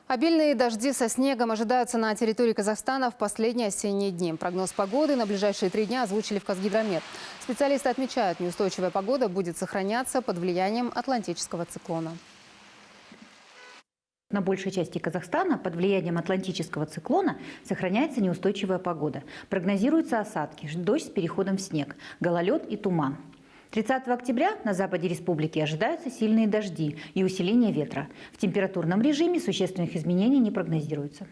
Обильные дожди со снегом ожидаются на территории Казахстана в последние осенние дни. Прогноз погоды на ближайшие 3 дня озвучили в Казгидромет. Специалисты отмечают, неустойчивая погода будет сохраняться под влиянием атлантического циклона. На большей части Казахстана под влиянием атлантического циклона сохраняется неустойчивая погода. Прогнозируются осадки, дождь с переходом в снег, гололед и туман. 30 октября на западе республики ожидаются сильные дожди и усиление ветра. В температурном режиме существенных изменений не прогнозируется.